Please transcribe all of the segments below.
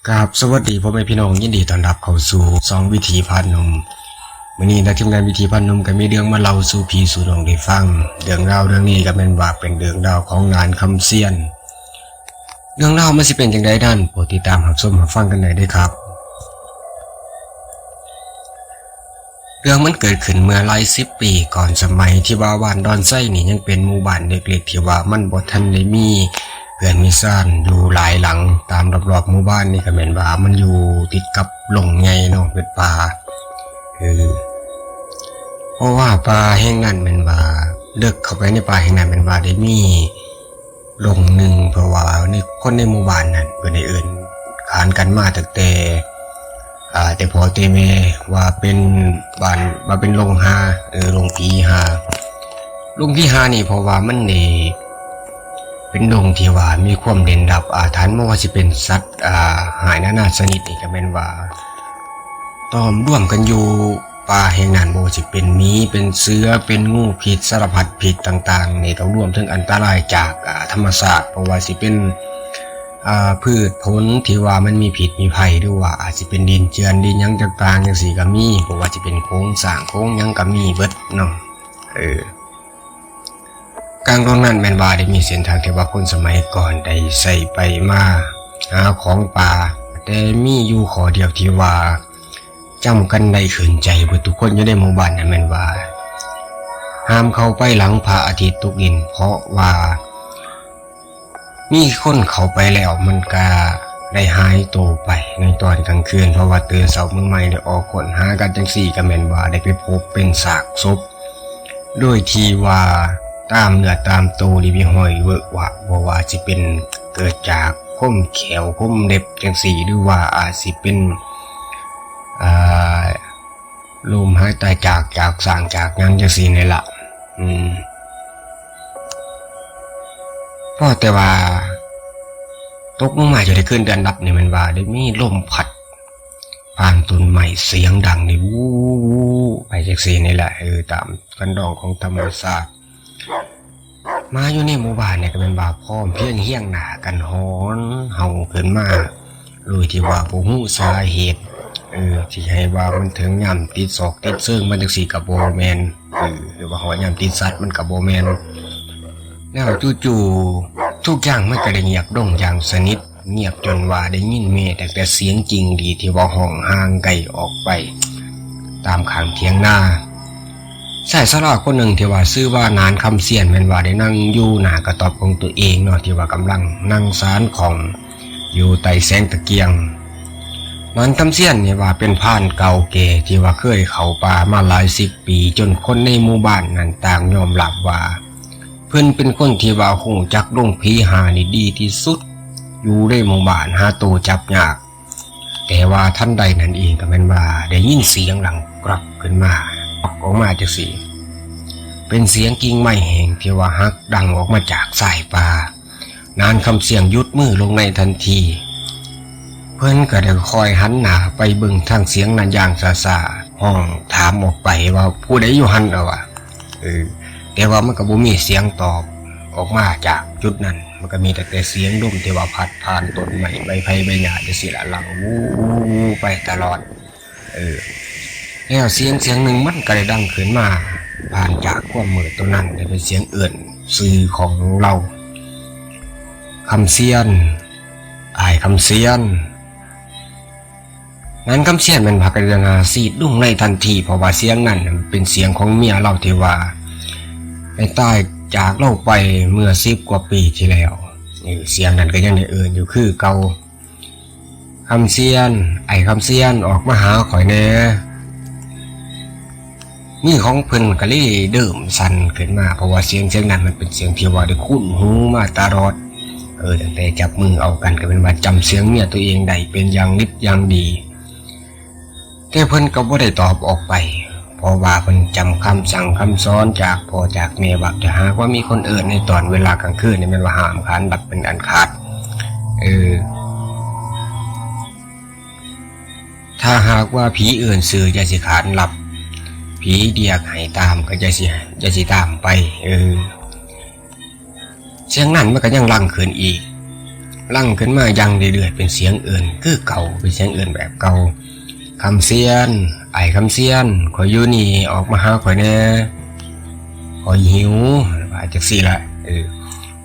ครับสวัสดีพ่อแม่พี่น้องยินดีต้อนรับเข้าสู่2วิถีพานนมมื้อนี้ทีมงานวิถีพานนมก็มีเรื่องมาเล่าสู่พี่สู่น้องได้ฟังเรื่องราวเรื่องนี้ก็แม่นว่าเป็นเรื่องราวของงานคำเซียนเรื่องราวมันสิเป็นจังไดนั้นโปรดติดตามรับชมรับฟังกันได้เด้อครับเรื่องมันเกิดขึ้นเมื่อหลาย10 ปีก่อนสมัยที่ว่าบ้านดอนไส้นี่ยังเป็นหมู่บ้านเล็กๆที่ว่ามันบ่ทันได้มีเพื่อนมีซ่านอยู่หลายหลังตามรอบๆหมู่บ้านนี่ก็แม่นว่ามันอยู่ติดกับหลงใหญ่เนาะเป็นป่าเพราะว่าป่าแห่งนั้นแม่นว่าเลิกเข้าไปในป่าแห่งนั้นแม่นว่าได้มีหลงหนึ่งเพราะว่าในคนในหมู่บ้านนั้นเพิ่นได้เอิ้นขานกันมาตั้งแต่พอแต่แม่ว่าเป็นบ้านว่าเป็นโรงหาโรงผีหาโรงผีหานี่เพราะว่ามันนี่เป็นโรงที่ว่ามีความเด่นดับอาถรรพ์บ่ว่าสิเป็นสัตว์หายนานาชนิดนี่ก็แม่นว่าต้อมร่วมกันอยู่ป่าแห่งนั้นบ่ว่าสิเป็นหมีเป็นเสือเป็นงูพิษสารพัดพิษต่างๆนี่ต้องรวมถึงอันตรายจากธรรมชาติเพราะว่าสิเป็นพืชผลที่ว่ามันมีพิษมีภัยหรือว่าอาจจะเป็นดินเจือนดินหยังต่างๆจังซี่ก็มีเพราะว่าจะเป็นโค้งสร้างโค้งหยังก็มีเบิดเนาะกลางตรงนั้นแม่นว่าได้มีเส้นทางที่ว่าคนสมัยก่อนได้ใส่ไปมาหาของป่าแต่มีอยู่ข้อเดียวที่ว่าจำกันได้ขึ้นใจเบิดทุกคนอยู่ในหมู่บ้านนั่นแม่นว่าห้ามเข้าไปหลังพระอาทิตย์ตกดินเพราะว่ามีคนเข้าไปแล้วมันก็ได้หายตัวไปในตอนกลางคืนเพราะว่าตื่นเช้ามื้อใหม่ได้ออกค้นหากันจังซี่ก็แม่นว่าได้ไปพบเป็นซากศพโดยที่ว่าตามเนื้อตามตัวที่มีห้อยเวอะหวะบ่ว่าสิเป็นเกิดจากคมแขวคมเล็บจังซี่หรือว่าอาจสิเป็นลมหายใจจากสร้างจากหยังจังซี่นี่ล่ะเพราะแต่ว่าตกลงมาจะได้ขึ้นเดือนรับนี่มันว่าได้มีลมพัดผ่านต้นไม้เสียงดังนี่วู้ไปจังซี่นี่แหละตามกันดองของธรรมชาติมาอยู่ในหมู่บ้านเนี่ยก็เป็นว่าพร้อมเพียงเฮียงหน้ากันฮ้อนเฮาขึ้นมาโดยที่ว่าบ่ฮู้สาเหตุที่ให้ว่ามันถึงยามติดศอกติดเซิงมันจังซี่ก็บ่แม่นหรือว่าฮอดยามติดสัตว์มันก็บ่แม่นแล้วจู่ๆทุกอย่างมันก็ได้เงียบลงอย่างสนิทเงียบจนว่าได้ยินแม้แต่เสียงจริงดีที่ว่าห้องห่างไกลออกไปตามข้างเถียงนาชายชราคนหนึ่งที่ว่าชื่อว่านานคำเสียนแม่นว่าได้นั่งอยู่หน้ากระต๊อบของตัวเองเนาะที่ว่ากำลังนั่งสารของอยู่ใต้แสงตะเกียงนานคำเสียนนี่ว่าเป็นพรานเก่าแก่ที่ว่าเคยเข้าป่ามาหลาย10 ปีจนคนในหมู่บ้านนั้นต่างยอมรับว่าเพิ่นเป็นคนที่ว่าฮู้จักลงผีหานี่ดีที่สุดอยู่ในหมู่บ้านหาตัวจับยากแต่ว่าท่านใดนั่นเองก็แม่นว่าได้ยินเสียงหลังกรับขึ้นมาออกมาจังซี่เป็นเสียงกิ่งไม้แห้งที่ว่าหักดังออกมาจากสายป่านานคำเสียงยุดมือลงในทันทีเพิ่นก็ได้คอยหันหน้าไปเบิ่งทางเสียงนั้นอย่างซ่าๆห้องถามออกไปว่าผู้ใดอยู่หั่นเอาแต่ว่ามันก็บ่มีเสียงตอบออกมาจากจุดนั้นมันก็มีแต่เสียงลมที่ว่าพัดผ่านต้นไม้ใบไผ่ใบหญ้าจังซี่ล่ะหลังวู้ไปตลอดแล้วเสียงหนึ่งมันก็ได้ดังขึ้นมาผ่านจากความมืดตัวนั้นเป็นเสียงเอื่นสื่อของเราคำเสียนอ้ายคำเสียนนั้นคำเสียนมันพากันนาซีดดุ้งในทันทีเพราะว่าเสียงนั้นเป็นเสียงของเมียเราที่ว่าไปตายจากเราไปเมื่อ10 กว่าปีที่แล้วเสียงนั้นก็ยังได้อยู่คือเก่าคำเสียนไอ้คำเสียนออกมาหาข่อยแน่มีของเพิ่นก็เลยเดิมสั่นขึ้นมาเพราะว่าเสียงนั้นมันเป็นเสียงที่ว่าได้คุ้นหูมาตลอดตั้งแต่จับมือเอากันก็เป็นว่าจำเสียงเมียตัวเองได้เป็นอย่างนิดอย่างดีแต่เพิ่นก็บ่ได้ตอบออกไปเพราะว่าเพิ่นจำคำสั่งคำสอนจากพ่อจากแม่ว่าจะหากว่ามีคนอื่นในตอนเวลากลางคืนนี่แม่นว่าห้ามขานดับเป็นอันขาดถ้าหากว่าผีอื่นสื่อจะสิขานหลับผีเดียกให้ตามก็จะสิตามไปเสียงนั้นมันก็ยังลั่งขึ้นอีก ลั่งขึ้นมายังเรื่อยๆเป็นเสียงอื่นคือเก่าเป็นเสียงอื่นแบบเก่าคำเสียนไอ้คำเสียนขอยอยู่นี่ออกมาหาข่อยแน่ขอยหิวว่าจังซี่ละ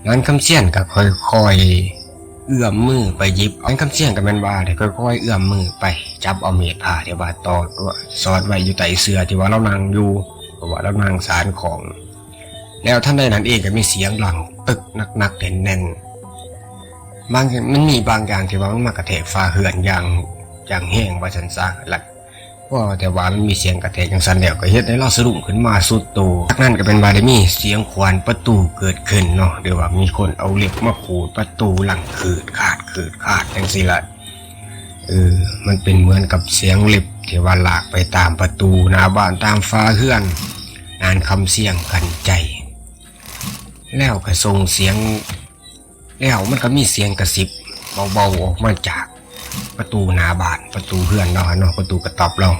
งั้นคำเสียนก็ค่อยๆเอื้อมมือไปหยิบงั้นคำเสียนก็แม่นว่าได้ค่อยๆเอื้อมมือไปจับเอาเม็ดผ้าที่ว่าตอดว่าสอดไว้อยู่ใต้เสื้อที่ว่าเรานั่งอยู่เพราะว่าเรานั่งสารของแล้วท่านใดนั้นเองก็มีเสียงหลังตึกหนักๆแน่นๆมันมีบางอย่างที่ว่ามันมากระแทกฟ้าเหือนอย่างแห้งว่าฉันซะหลักว่าแต่ว่ามันมีเสียงกระแทกจังซั่นแล้วก็เฮ็ดให้เราสะดุ้งขึ้นมาสุดโตจากนั้นก็เป็นว่าได้มีเสียงขวานประตูเกิดขึ้นเนาะเดี๋ยวว่ามีคนเอาเหล็กมาขูดประตูหลังขืดขาดจังซี่ล่ะมันเป็นเหมือนกับเสียงเหล็บที่ว่าลากไปตามประตูหน้าบ้านตามฟ้าเฮือนนานคำเสียงกันใจแล้วก็ส่งเสียงแล้วมันก็มีเสียงกระซิบเบาๆออกมาจากประตูหน้าบ้านประตูเฮือนเนาะประตูกระต๊อบเรา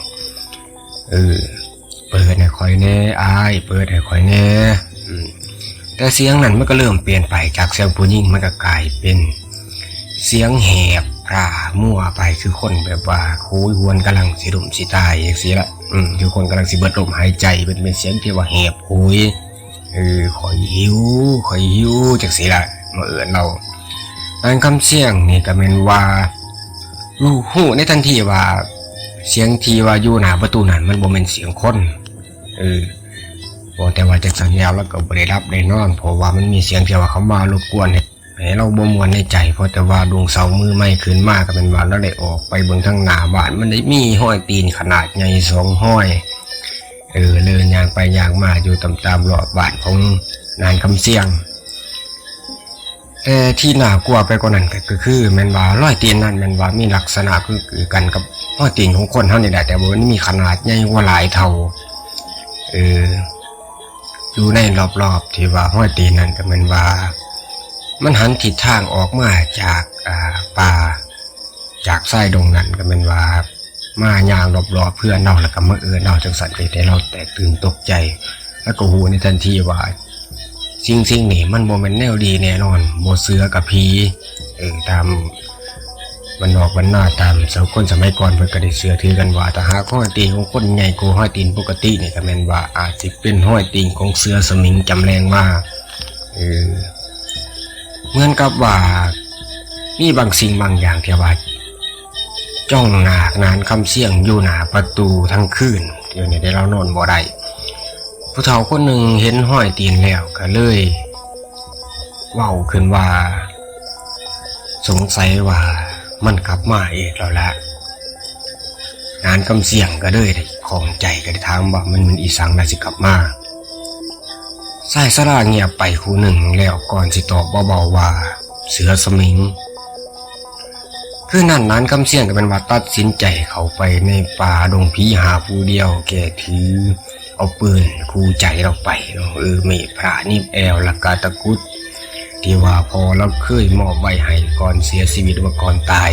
เปิดให้ข่อยแน่อ้ายเปิดให้ข่อยแน่แต่เสียงนั้นมันก็เริ่มเปลี่ยนไปจากเสียงผู้หญิงมันก็กลายเป็นเสียงแหบพร่ามั่วไปคือคนแบบว่าคุยหวนกำลังสิดุมสิตายอย่างนี้ละคือคนกำลังสิเบิดลมหายใจเป็นเสียงที่ว่าแหบคุยข่อยหิวจากสิละมาเราการคำเสียงนี่ก็เป็นว่ารู้หูในทันทีว่าเสียงที่ว่าอยู่หน้าประตูนั้นมันบ่เป็นเสียงคนแต่ว่าจากสัญญาแล้วก็บ่ได้รับได้นอนเพราะว่ามันมีเสียงที่ว่าเขามารบกวนให้เราบ่ม่วนในใจเพราะแต่ว่าดวงเสามือไม่ขึ้นมาก็เป็นว่าเราได้ออกไปเบิ่งทางหน้าบ้านมันได้มีห้อยตีนขนาดใหญ่2ห้อยเดินย่างไปย่างมาอยู่ตามรอบบ้านของนานคำเสียงแต่ที่น่ากลัวไปกว่านั้นก็คือแม่นว่ารอยตีนนั้นแม่นว่ามีลักษณะคือกันกับรอยตีนของคนเฮานี่แหละแต่ว่ามันมีขนาดใหญ่กว่าหลายเท่าอยู่ในรอบๆที่ว่าห้อยตีนนั้นก็แม่นว่ามันหันทิศทางออกมาจากป่าจากไส้ดงนั้นก็แม่นว่ามาย่างรอบๆเพื่อนเราแล้วก็มาเราจังสั่นไปแต่เราแตกตื่นตกใจแล้วก็หูในทันทีว่าสิ่งนี่มันโมเมนต์แนวดีแน่นอนโมเสือกับผีตามมันออกมันหน้าตามคนสมัยก่อนเพิ่นก็ได้เสือถือกันว่าถ้าหากห้อยตีนของคนใหญ่กว่าห้อยตีนปกตินี่ก็แม่นว่าอาจสิเป็นห้อยตีนของเสือสมิงจำแรงมาเหมือนกับว่ามีบางสิ่งบางอย่างที่ว่าจ้องหน้านานคำเสียงอยู่หน้าประตูทั้งคืนเดี๋ยวนี้ได้เรานอนบ่ได้ผู้เฒ่าคนหนึ่งเห็นห้อยตีนแล้วก็เลยเว้าขึ้นว่าสงสัยว่ามันกลับมาเองแล้วละนานคำเสียงก็เลยของใจก็ได้ถามว่ามันอีสังน่าสิกลับมาสายสลาเงียบไปคู่หนึ่งแล้วก่อนสิตอบเบาๆว่าเสือสมิงคือนั่นนั้นคำเสียงก็เป็นว่าตัดสินใจเข้าไปในป่าดงผีหาผู้เดียวแกถือเอาปืนคู่ใจเราไปเมฆพระนิบแอวละกาตะกุดที่ว่าพอเราเคยมอบไว้ให้ก่อนเสียชีวิตว่าก่อนตาย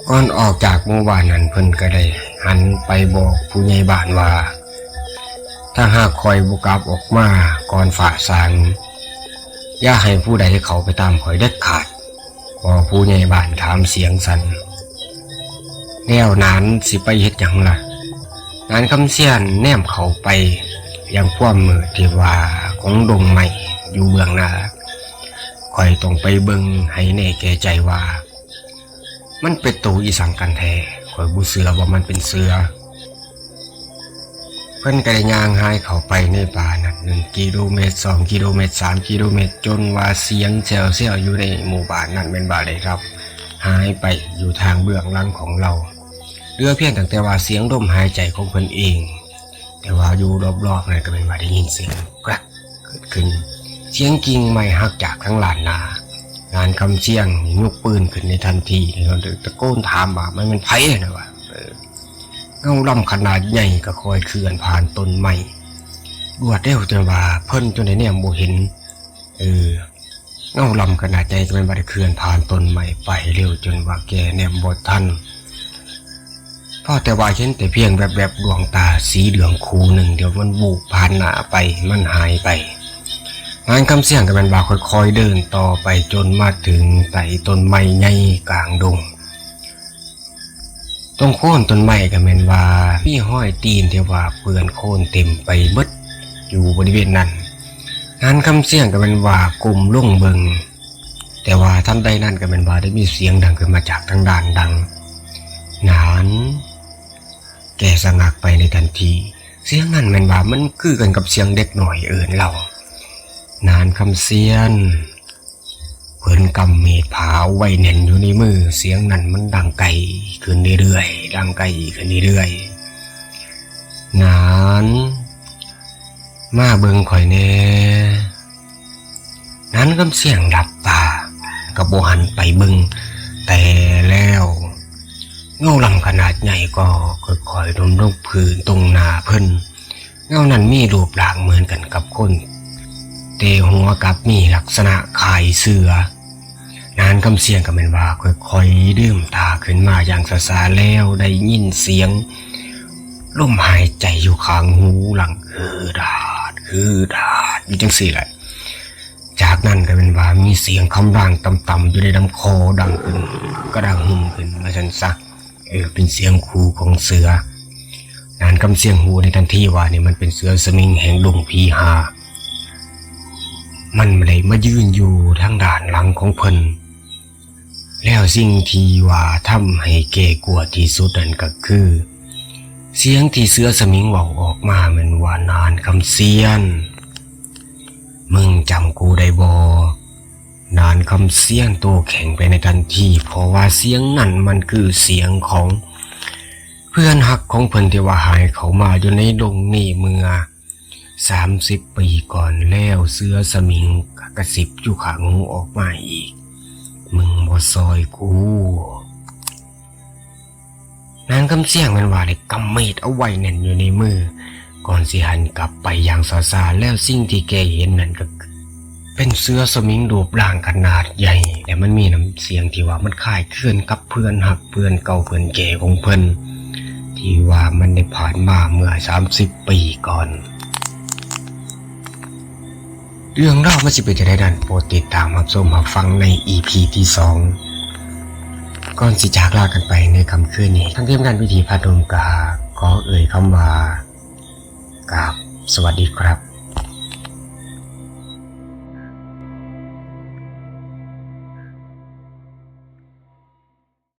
ก่อนออกจากหมู่บ้านนั้นเพิ่นก็ได้หันไปบอกผู้ใหญ่บ้านว่าถ้าหากคอยบุกกลับออกมาก่อนฝ่าสางอย่าให้ผู้ใดเขาไปตามคอยเด็ดขาดพอผู้ใหญ่บ้านถามเสียงสั่นแล้วนั้นสิไปเฮ็ดหยังล่ะนานคำเสียนแนมเขาไปยังความมือที่ว่าของดงใหม่อยู่เบื้องหน้าคอยต้องไปเบิ่งให้แน่แก่ใจว่ามันเป็นตัวอีสังกันแท้คอยบูเสือว่ามันเป็นเสือเพิ่นก็ได้ย่างหายเข้าไปในป่านั้น1 กิโลเมตร2 กิโลเมตร3 กิโลเมตรจนว่าเสียงเซี่ยวอยู่ในหมู่บ้านนั้นเป็นบ่าเลยครับหายไปอยู่ทางเบื้องหลังของเราเรือเพียงแต่ว่าเสียงลมหายใจของเพิ่นเองแต่ว่าอยู่รอบๆนั้นก็เป็นว่าได้ยินเสียงกรักเกิดขึ้นเสียงกิ่งไม้หักจากทั้งลานนางานคำเสียงยกปืนขึ้นในทันทีเราตะโกนถามว่ามันเป็นไผนะวะเงาลำขนาดใหญ่ก็คอยเคลื่อนผ่านต้นไม้รวดเร็วจนว่าเพิ่นจนได้เนี่ยบ่เห็นเงาลำขนาดใหญ่ก็เป็นว่าได้เคลื่อนผ่านต้นไม้ไปเร็วจนว่าแกเนี่ยบ่ทันพอแต่ว่าเห็นแต่เพียงแบบดวงตาสีเหลืองคูหนึ่งเดี๋ยวมันบูบผ่านหน้าไปมันหายไป นางคำเสี่ยงก็เป็นว่าค่อยๆเดินต่อไปจนมาถึงไต่ต้นไม้ใหญ่กลางดงตรงโคนต้นไม้ก็เป็นว่ามีห้อยตีนที่ว่าเปื้อนโคนเต็มไปเบิดอยู่บริเวณนั้นนางคำเสี่ยงก็เป็นว่ากลุ่มลุ่งเบิงแต่ว่าทันใดนั้นก็เป็นว่าได้มีเสียงดังขึ้นมาจากทางด้านดังนั้นแกสะงักไปในทันทีเสียงนั้นเป็นว่ามันคือกันกับเสียงเด็กหน่อยเอิ้นเรานานคำเสียนเพิ่นกำมีดผาไว้แน่นอยู่ในมือเสียงนั้นมันดังไกลขึ้นเรื่อยๆดังไกลขึ้นเรื่อยๆนานมาเบิ่งข่อยแน่นั้นคำเสียงดับตากระโบหันไปเบิ่งแต่แล้วเงาลำขนาดใหญ่ก็ค่อยๆดมลงพื้นตรงหน้าเพิ่นเงานั้นมีรูปร่างเหมือนกันกับคนเตะหัวกับมีลักษณะคล้ายเสือนานคำเสียงก็เป็นว่าค่อยๆดื่มตาขึ้นมาอย่างช้าๆแล้วได้ยินเสียงลมหายใจอยู่ข้างหูหลังดาดอยู่จังสี่แหละจากนั้นก็เป็นว่ามีเสียงคำรางต่ำๆอยู่ในลำคอดังขึ้นก็ดังหึ่มขึ้นมาชันซักเป็นเสียงคูของเสือนานคำเสียงหูในทันทีว่านี่มันเป็นเสือสมิงแห่งดงพีหามันเลยมายืนอยู่ทางด้านหลังของเพิ่นแล้วสิ่งที่ว่าทำให้เกกลัวที่สุดนั่นก็คือเสียงที่เสือสมิงเว้าออกมาเหมือนว่านานคำเสียนมึงจำกูได้บ่นานคำเสียนโตแข็งไปในทันทีเพราะว่าเสียงนั่นมันคือเสียงของเพื่อนฮักของเพิ่นที่ว่าหายเขามาอยู่ในดงนี่เมื่อ30 ปีก่อนแล้วเสือสมิงกระซิบอยู่ข้างหูออกมาอีกมึงบ่ซอยกูนางคำเสียงมันว่าได้กำมีดเอาไว้แน่นอยู่ในมือก่อนสิหันกลับไปอย่างช้าๆแล้วสิ่งที่แกเห็นนั่นก็เป็นเสือสมิงรูปร่างขนาดใหญ่แต่มันมีน้ำเสียงที่ว่ามันคล้ายคลึงกับเพื่อนหักเพื่อนเก่าเพื่อนแก่ของเพิ่นที่ว่ามันได้ผ่านมาเมื่อ30 ปีก่อนเรื่องเล่ามันสิเป็นจะได้ดันโปรดติดตามรับชมรับฟังใน EP ที่ 2ก่อนสิจากลากันไปในค่ำคืนนี้ทั้งทีมงานพิธีพาดลกาขอเอ่ยคำว่ากราบสวัสดีครับ